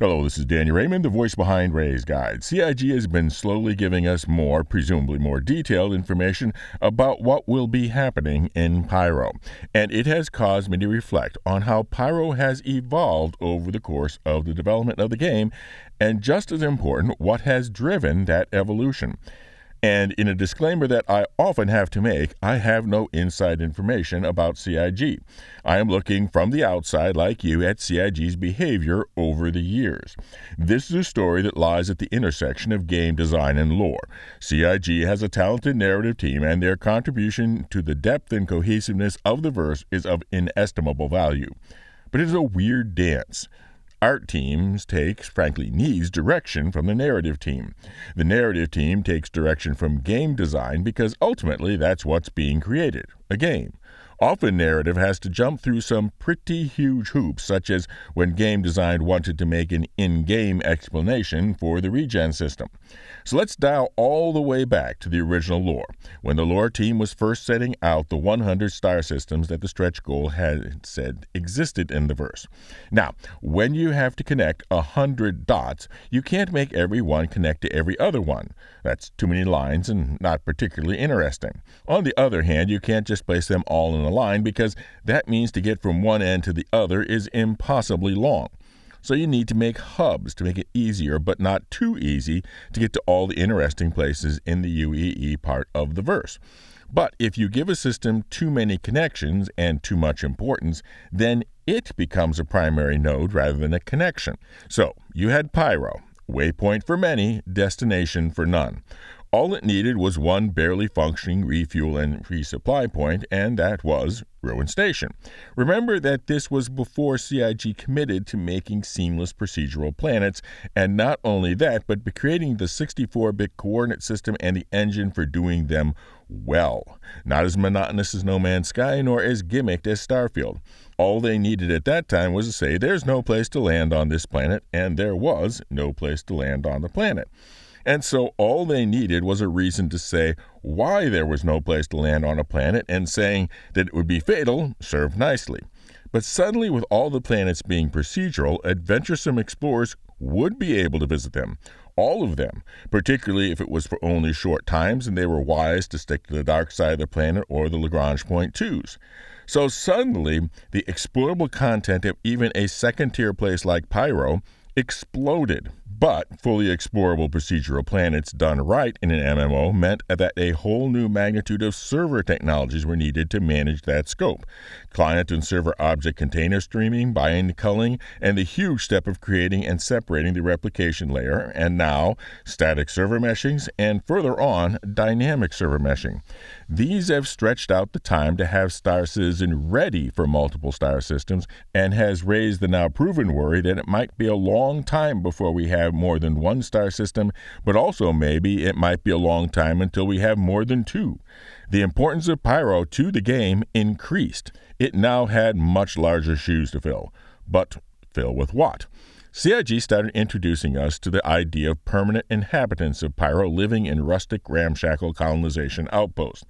Hello, this is Danny Raymond, the voice behind Ray's Guide. CIG has been slowly giving us presumably more detailed information about what will be happening in Pyro, and it has caused me to reflect on how Pyro has evolved over the course of the development of the game, and just as important, what has driven that evolution. And in a disclaimer that I often have to make, I have no inside information about CIG. I am looking from the outside, like you, at CIG's behavior over the years. This is a story that lies at the intersection of game design and lore. CIG has a talented narrative team, and their contribution to the depth and cohesiveness of the verse is of inestimable value. But it is a weird dance. Art teams needs direction from the narrative team. The narrative team takes direction from game design because ultimately that's what's being created, a game. Often narrative has to jump through some pretty huge hoops, such as when game design wanted to make an in-game explanation for the regen system. So let's dial all the way back to the original lore, when the lore team was first setting out the 100 star systems that the stretch goal had said existed in the verse. Now, when you have to connect 100 dots, you can't make every one connect to every other one. That's too many lines and not particularly interesting. On the other hand, you can't just place them all in a line because that means to get from one end to the other is impossibly long. So you need to make hubs to make it easier, but not too easy, to get to all the interesting places in the UEE part of the verse. But if you give a system too many connections and too much importance, then it becomes a primary node rather than a connection. So you had Pyro, waypoint for many, destination for none. All it needed was one barely functioning refuel and resupply point, and that was Ruin Station. Remember that this was before CIG committed to making seamless procedural planets, and not only that, but creating the 64-bit coordinate system and the engine for doing them well. Not as monotonous as No Man's Sky, nor as gimmicked as Starfield. All they needed at that time was to say there's no place to land on this planet, and there was no place to land on the planet. And so all they needed was a reason to say why there was no place to land on a planet, and saying that it would be fatal served nicely. But suddenly, with all the planets being procedural, adventuresome explorers would be able to visit them. All of them, particularly if it was for only short times and they were wise to stick to the dark side of the planet or the Lagrange point 2s. So suddenly, the explorable content of even a second-tier place like Pyro exploded. But fully explorable procedural planets done right in an MMO meant that a whole new magnitude of server technologies were needed to manage that scope. Client and server object container streaming, bind culling, and the huge step of creating and separating the replication layer, and now static server meshings, and further on, dynamic server meshing. These have stretched out the time to have Star Citizen ready for multiple star systems, and has raised the now proven worry that it might be a long time before we have more than one star system, but also maybe it might be a long time until we have more than two. The importance of Pyro to the game increased. It now had much larger shoes to fill. But fill with what? CIG started introducing us to the idea of permanent inhabitants of Pyro living in rustic, ramshackle colonization outposts.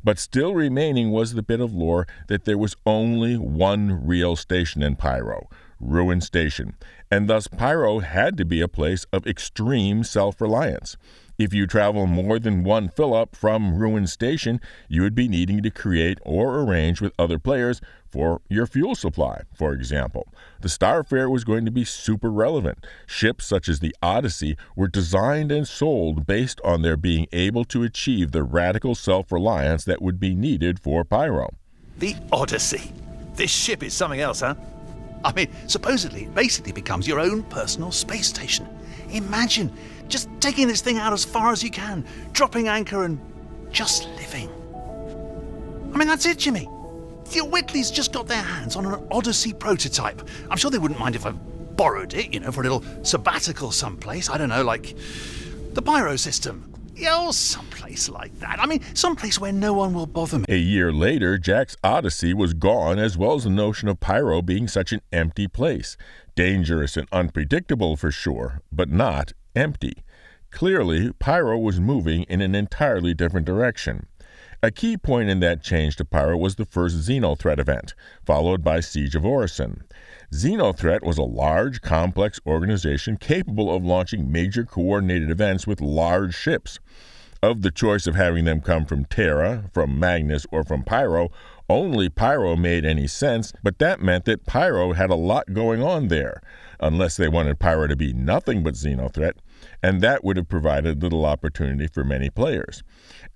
But still remaining was the bit of lore that there was only one real station in Pyro, Ruin Station, and thus Pyro had to be a place of extreme self-reliance. If you travel more than one fill-up from Ruin Station, you would be needing to create or arrange with other players for your fuel supply, for example. The Starfare was going to be super relevant. Ships such as the Odyssey were designed and sold based on their being able to achieve the radical self-reliance that would be needed for Pyro. The Odyssey. This ship is something else, huh? I mean, supposedly it basically becomes your own personal space station. Imagine just taking this thing out as far as you can, dropping anchor and just living. I mean, that's it, Jimmy. The Whitley's just got their hands on an Odyssey prototype. I'm sure they wouldn't mind if I borrowed it, for a little sabbatical someplace. I don't know, like the Pyro system. Yeah, or someplace like that. I mean, someplace where no one will bother me. A year later, Jack's Odyssey was gone, as well as the notion of Pyro being such an empty place. Dangerous and unpredictable for sure, but not empty. Clearly, Pyro was moving in an entirely different direction. A key point in that change to Pyro was the first XenoThreat event, followed by Siege of Orison. XenoThreat was a large, complex organization capable of launching major coordinated events with large ships. Of the choice of having them come from Terra, from Magnus, or from Pyro, only Pyro made any sense, but that meant that Pyro had a lot going on there, unless they wanted Pyro to be nothing but XenoThreat, and that would have provided little opportunity for many players.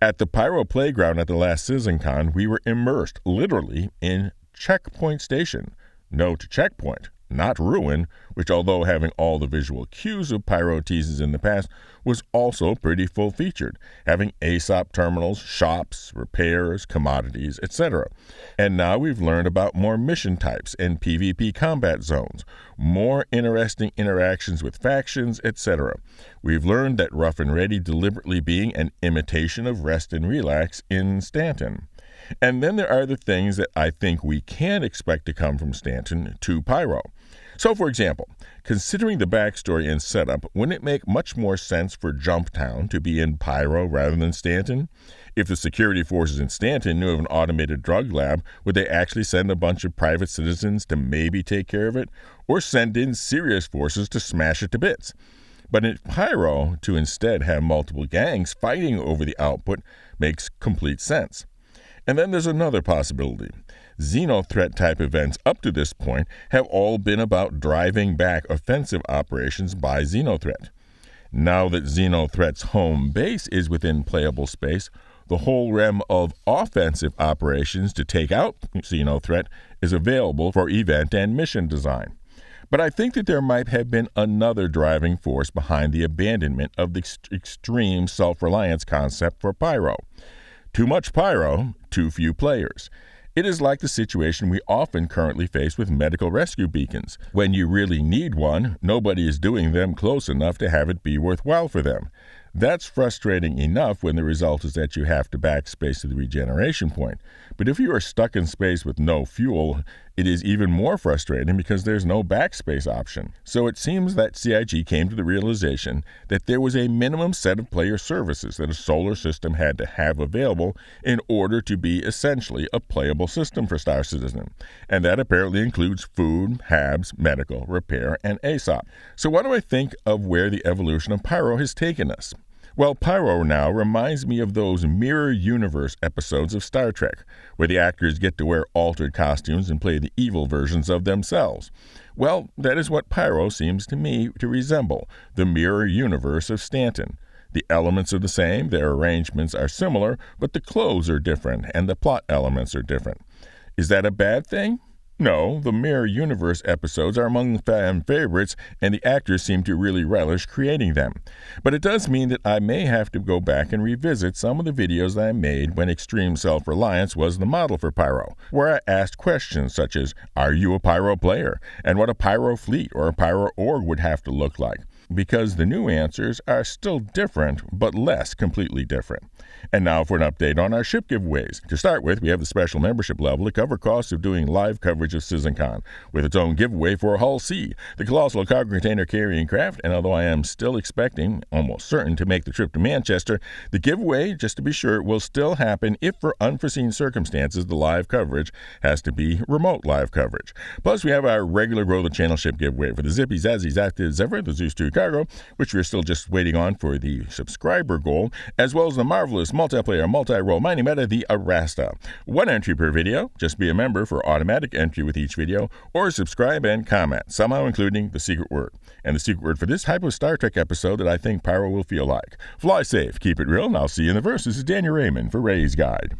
At the Pyro playground at the last CitizenCon, we were immersed, literally, in Checkpoint Station. Note checkpoint, not ruin, which, although having all the visual cues of Pyro teases in the past, was also pretty full-featured, having ASOP terminals, shops, repairs, commodities, etc. And now we've learned about more mission types and PvP combat zones, more interesting interactions with factions, etc. We've learned that Rough and Ready deliberately being an imitation of Rest and Relax in Stanton. And then there are the things that I think we can expect to come from Stanton to Pyro. So, for example, considering the backstory and setup, wouldn't it make much more sense for Jumptown to be in Pyro rather than Stanton? If the security forces in Stanton knew of an automated drug lab, would they actually send a bunch of private citizens to maybe take care of it? Or send in serious forces to smash it to bits? But in Pyro, to instead have multiple gangs fighting over the output makes complete sense. And then there's another possibility. XenoThreat-type events up to this point have all been about driving back offensive operations by XenoThreat. Now that XenoThreat's home base is within playable space, the whole realm of offensive operations to take out XenoThreat is available for event and mission design. But I think that there might have been another driving force behind the abandonment of the extreme self-reliance concept for Pyro. Too much Pyro, too few players. It is like the situation we often currently face with medical rescue beacons. When you really need one, nobody is doing them close enough to have it be worthwhile for them. That's frustrating enough when the result is that you have to backspace to the regeneration point. But if you are stuck in space with no fuel, it is even more frustrating because there's no backspace option. So it seems that CIG came to the realization that there was a minimum set of player services that a solar system had to have available in order to be essentially a playable system for Star Citizen. And that apparently includes food, HABs, medical, repair, and ASOP. So what do I think of where the evolution of Pyro has taken us? Well, Pyro now reminds me of those mirror universe episodes of Star Trek, where the actors get to wear altered costumes and play the evil versions of themselves. Well, that is what Pyro seems to me to resemble, the mirror universe of Stanton. The elements are the same, their arrangements are similar, but the clothes are different and the plot elements are different. Is that a bad thing? No, the Mirror Universe episodes are among the fan favorites, and the actors seem to really relish creating them. But it does mean that I may have to go back and revisit some of the videos that I made when Extreme Self-Reliance was the model for Pyro, where I asked questions such as, are you a Pyro player? And what a Pyro fleet or a Pyro org would have to look like. Because the new answers are still different, but less completely different. And now for an update on our ship giveaways. To start with, we have the special membership level to cover costs of doing live coverage of CitizenCon, with its own giveaway for Hull C, the colossal cargo container carrying craft, and although I am still expecting, almost certain, to make the trip to Manchester, the giveaway, just to be sure, will still happen if for unforeseen circumstances the live coverage has to be remote live coverage. Plus, we have our regular Grow the Channel ship giveaway for the Zippy Zazzy Zactive Zephyr, the Zeus 2 cargo, which we're still just waiting on for the subscriber goal, as well as the marvelous multiplayer multi-role mining meta, the Arasta. One entry per video. Just be a member for automatic entry with each video, or subscribe and comment, somehow including the secret word. And the secret word for this type of Star Trek episode that I think Pyro will feel like. Fly safe, keep it real, and I'll see you in the verse. This is Daniel Raymond for Ray's Guide.